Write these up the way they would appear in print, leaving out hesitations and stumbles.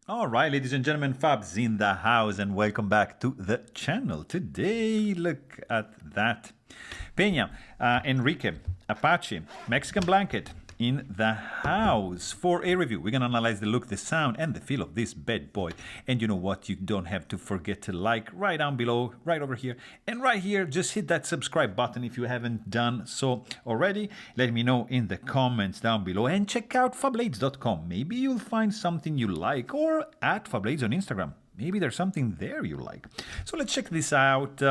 All right, ladies and gentlemen, Fabs in the house, and welcome back to the channel. Today, look at that. Peña, Enrique, Apache, Mexican Blanket in the house for a review. We're going to analyze the look, the sound, and the feel of this bad boy. And you know what? You don't have to forget to like right down below, right over here, and right here. Just hit that subscribe button if you haven't done so already. Let me know in the comments down below, and check out fablades.com. Maybe you'll find something you like, or at Fablades on Instagram. Maybe there's something there you like. So let's check this out.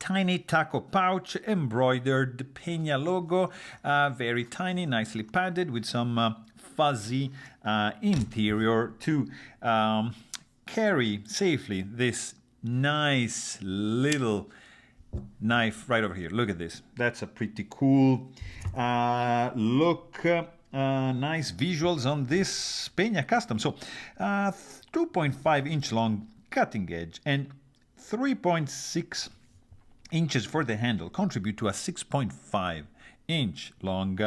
Tiny taco pouch, embroidered Peña logo, very tiny, nicely padded with some fuzzy interior to carry safely this nice little knife right over here. Look at this. That's a pretty cool look. Nice visuals on this Peña Custom. So 2.5 inch long cutting edge and 3.6 inches for the handle contribute to a 6.5 inch long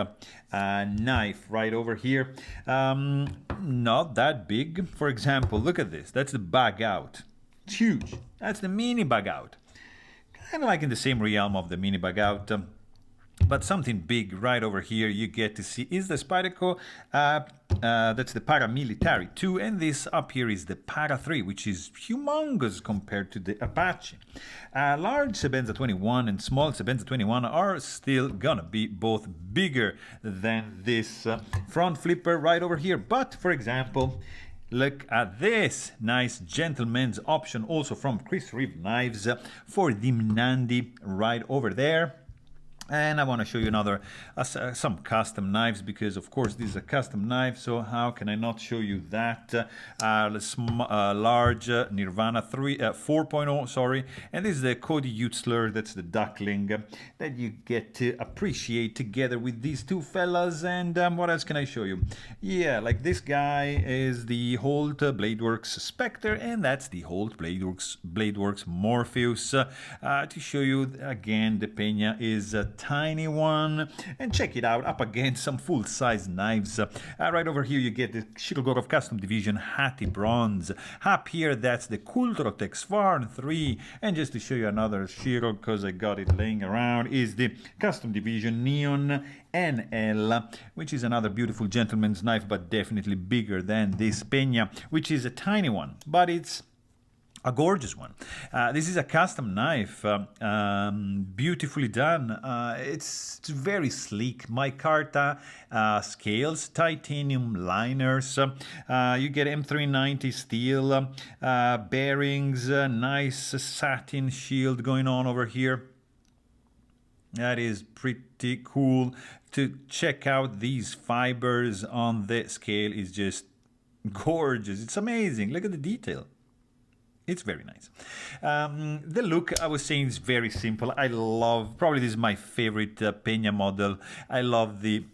knife right over here. Not that big. For example, look at this. That's the bag out. It's huge. That's the mini bag out. Kind of like in the same realm of the mini bag out. But something big right over here you get to see is the Spyderco. That's the Paramilitary 2, and this up here is the Para 3, which is humongous compared to the Apache. Large Sebenza 21 and small Sebenza 21 are still gonna be both bigger than this front flipper right over here. But for example, look at this nice gentleman's option also from Chris Reeve Knives for the Mnandi right over there. And I want to show you another, some custom knives, because of course this is a custom knife, so how can I not show you that? Large Nirvana 4.0, sorry, and this is the Cody Utzler, that's the duckling, that you get to appreciate together with these two fellas. And what else can I show you? Yeah, like this guy is the Holt Bladeworks Spectre, and that's the Holt Bladeworks Morpheus. To show you again, the Peña is a tiny one, and check it out up against some full-size knives. Right over here you get the Shirogorov Custom Division Hattie Bronze. Up here that's the Kultrotec Svarn 3, and just to show you another Shiro because I got it laying around, is the Custom Division Neon NL, which is another beautiful gentleman's knife, but definitely bigger than this Peña, which is a tiny one, but it's a gorgeous one. This is a custom knife, beautifully done. It's very sleek. Micarta scales, titanium liners. You get M390 steel bearings, nice satin shield going on over here. That is pretty cool. To check out these fibers on the scale is just gorgeous. It's amazing. Look at the detail. It's very nice. The look, I was saying, is very simple. I love, probably this is my favorite Peña model. I love the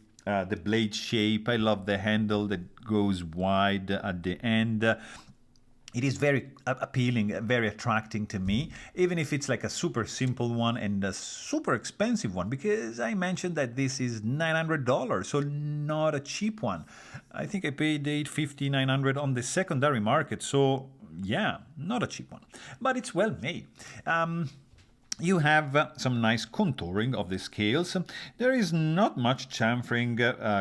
blade shape. I love the handle that goes wide at the end. It is very appealing, very attracting to me, even if it's like a super simple one and a super expensive one, because I mentioned that this is $900, so not a cheap one. I think I paid $850, $900 on the secondary market, so yeah, not a cheap one, but it's well made. You have some nice contouring of the scales. There is not much chamfering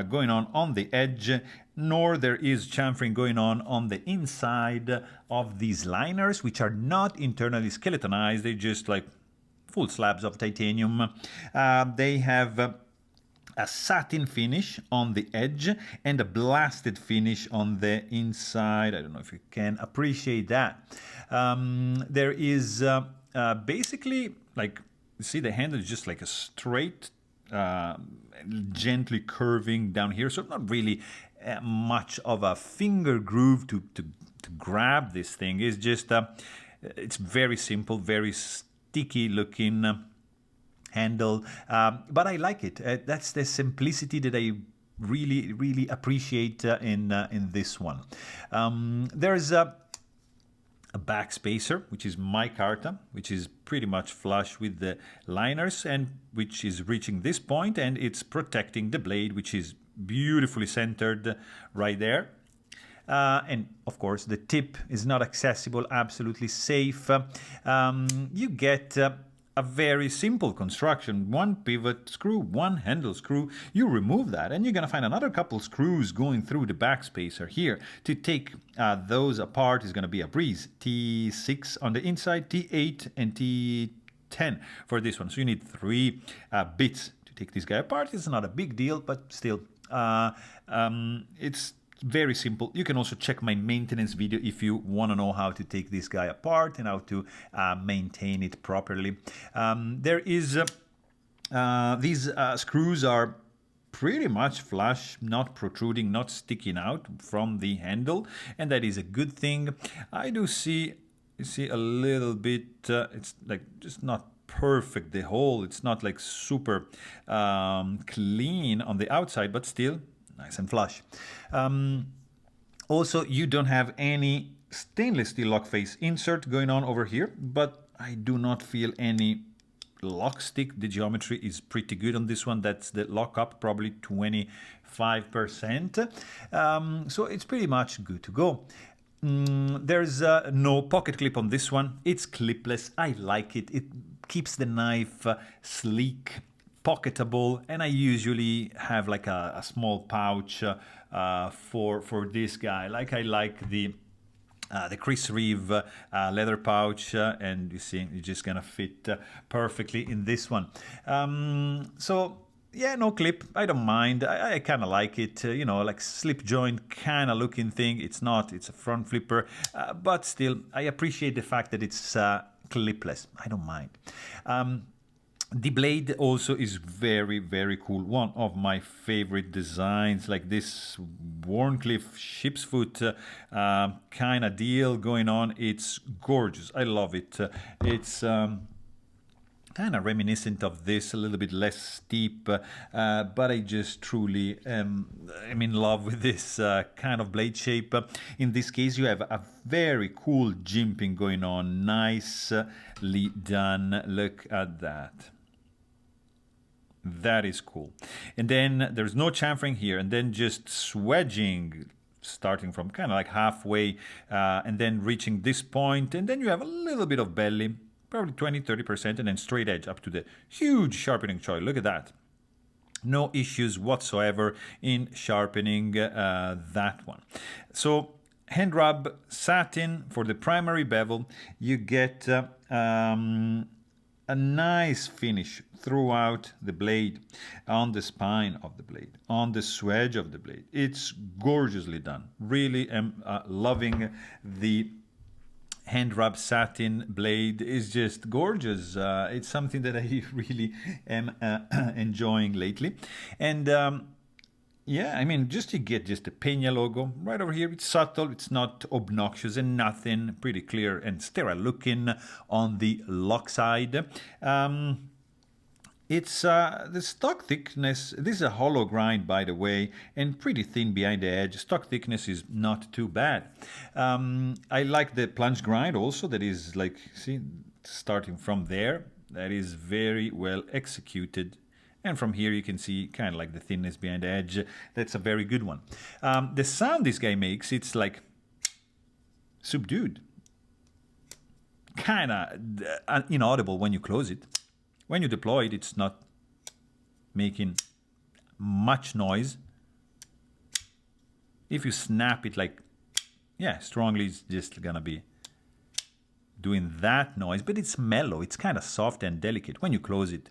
going on the edge, nor there is chamfering going on the inside of these liners, which are not internally skeletonized. They're just like full slabs of titanium. They have a satin finish on the edge and a blasted finish on the inside. I don't know if you can appreciate that. There is basically, like, you see the handle is just like a straight, gently curving down here, so not really much of a finger groove to grab this thing. It's just it's very simple, very sticky looking handle, but I like it. That's the simplicity that I really appreciate in this one. There's a back spacer, which is micarta, which is pretty much flush with the liners, and which is reaching this point, and it's protecting the blade, which is beautifully centered right there. And of course, the tip is not accessible, absolutely safe. You get a very simple construction, one pivot screw, one handle screw. You remove that and you're going to find another couple screws going through the backspacer here. To take those apart is going to be a breeze. T6 on the inside, T8 and T10 for this one. So you need 3 bits to take this guy apart. It's not a big deal, but still it's very simple. You can also check my maintenance video if you want to know how to take this guy apart and how to maintain it properly. There is these screws are pretty much flush, not protruding, not sticking out from the handle, and that is a good thing. I do see, you see a little bit, it's like just not perfect, the hole. It's not like super clean on the outside, but still nice and flush. Also, you don't have any stainless steel lock face insert going on over here, but I do not feel any lock stick. The geometry is pretty good on this one. That's the lock up, probably 25%. So it's pretty much good to go. There's no pocket clip on this one. It's clipless. I like it. It keeps the knife sleek, pocketable, and I usually have like a small pouch for this guy. Like I like the Chris Reeve leather pouch, and you see it's just gonna fit perfectly in this one. So yeah, no clip. I don't mind. I kind of like it. You know, like slip joint kind of looking thing. It's not. It's a front flipper, but still, I appreciate the fact that it's clipless. I don't mind. The blade also is very, very cool. One of my favorite designs, like this Warncliffe ship's foot kind of deal going on. It's gorgeous. I love it. It's kind of reminiscent of this, a little bit less steep, but I just truly am in love with this kind of blade shape. In this case, you have a very cool jimping going on. Nicely done. Look at that. That is cool. And then there's no chamfering here, and then just swedging, starting from kind of like halfway, and then reaching this point, and then you have a little bit of belly, probably 20-30%, and then straight edge up to the huge sharpening choil. Look at that. No issues whatsoever in sharpening that one. So hand rub satin for the primary bevel. You get a nice finish throughout the blade, on the spine of the blade, on the swedge of the blade. It's gorgeously done. Really am loving the hand rub satin blade. Is just gorgeous. It's something that I really am enjoying lately. And yeah, I mean, just to get just the Peña logo right over here. It's subtle, it's not obnoxious and nothing, pretty clear and sterile looking on the lock side. It's the stock thickness. This is a hollow grind, by the way, and pretty thin behind the edge. Stock thickness is not too bad. I like the plunge grind also. That is like, see, starting from there. That is very well executed. And from here you can see kind of like the thinness behind the edge. That's a very good one. The sound this guy makes, it's like subdued. Kind of inaudible when you close it. When you deploy it, it's not making much noise. If you snap it like, yeah, strongly, it's just gonna be doing that noise, but it's mellow. It's kind of soft and delicate. When you close it,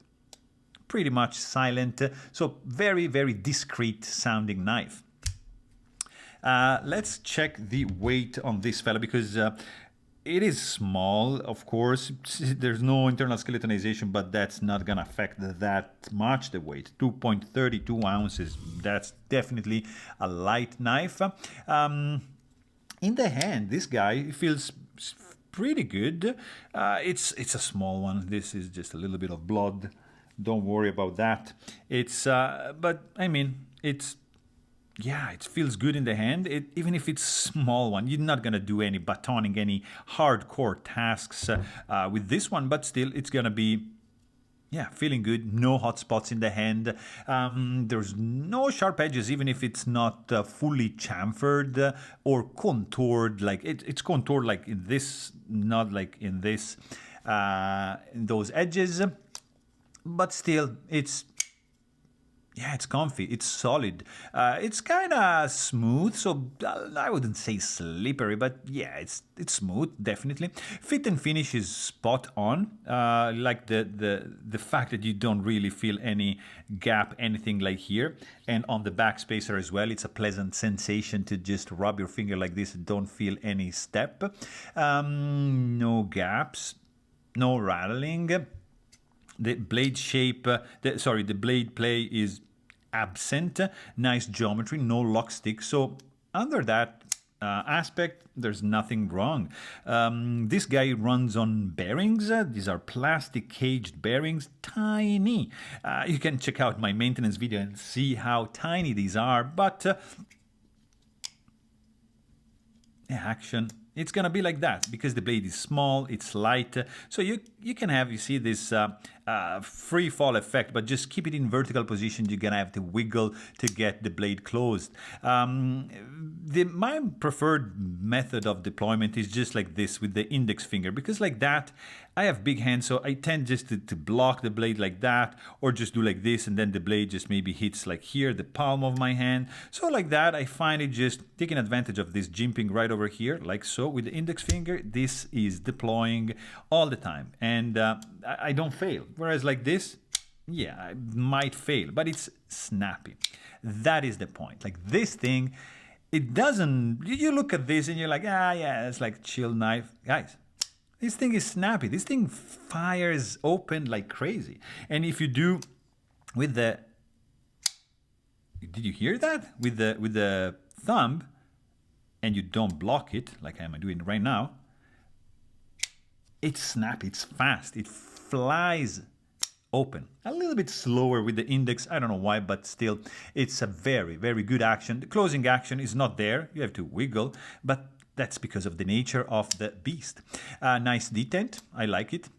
pretty much silent. So very, very discreet sounding knife. Let's check the weight on this fella, because it is small, of course. There's no internal skeletonization, but that's not gonna affect that much the weight. 2.32 ounces. That's definitely a light knife. In the hand, this guy feels pretty good. It's a small one. This is just a little bit of blood. Don't worry about that. It's but I mean, it's, yeah, it feels good in the hand. Even if it's small one, you're not gonna do any batoning, any hardcore tasks with this one, but still, it's gonna be, Yeah, feeling good. No hot spots in the hand. There's no sharp edges, even if it's not fully chamfered or contoured. Like it's contoured like in this, not like in this, in those edges. But still, it's comfy. It's solid. It's kind of smooth, so I wouldn't say slippery, but yeah, it's smooth, definitely. Fit and finish is spot on. Like the fact that you don't really feel any gap, anything like here, and on the back spacer as well. It's a pleasant sensation to just rub your finger like this and don't feel any step. No gaps, no rattling. The blade shape, the blade play is absent. Nice geometry, no lock stick. So under that aspect, there's nothing wrong. This guy runs on bearings. These are plastic caged bearings, tiny. You can check out my maintenance video and see how tiny these are. But action, it's gonna be like that because the blade is small, it's light, so you can have, you see this free fall effect, but just keep it in vertical position. You're gonna have to wiggle to get the blade closed. My preferred method of deployment is just like this with the index finger, because like that I have big hands, so I tend just to block the blade like that, or just do like this, and then the blade just maybe hits like here, the palm of my hand. So like that, I find it just taking advantage of this jimping right over here, like so. With the index finger, this is deploying all the time, and I don't fail. Whereas like this, yeah, I might fail, but it's snappy. That is the point. Like this thing, it doesn't, you look at this and you're like, yeah, it's like chill knife. Guys, this thing is snappy. This thing fires open like crazy. And if you do with the, did you hear that? With the thumb, and you don't block it like I'm doing right now, it's snappy, it's fast, it flies open. A little bit slower with the index, I don't know why, but still, it's a very, very good action. The closing action is not there, you have to wiggle, but that's because of the nature of the beast. Nice detent, I like it.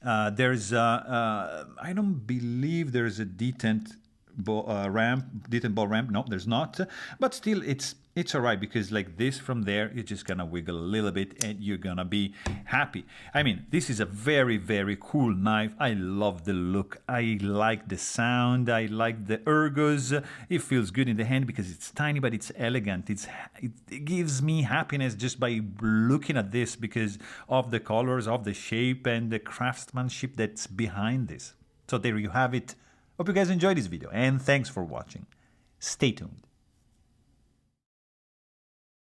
There's, I don't believe there's a detent ball ramp. No, there's not. But still, it's all right, because like this from there, you're just gonna wiggle a little bit and you're gonna be happy. I mean, this is a very, very cool knife. I love the look. I like the sound. I like the ergos. It feels good in the hand because it's tiny, but it's elegant. It gives me happiness just by looking at this because of the colors, of the shape, and the craftsmanship that's behind this. So there you have it. Hope you guys enjoyed this video, and thanks for watching. Stay tuned.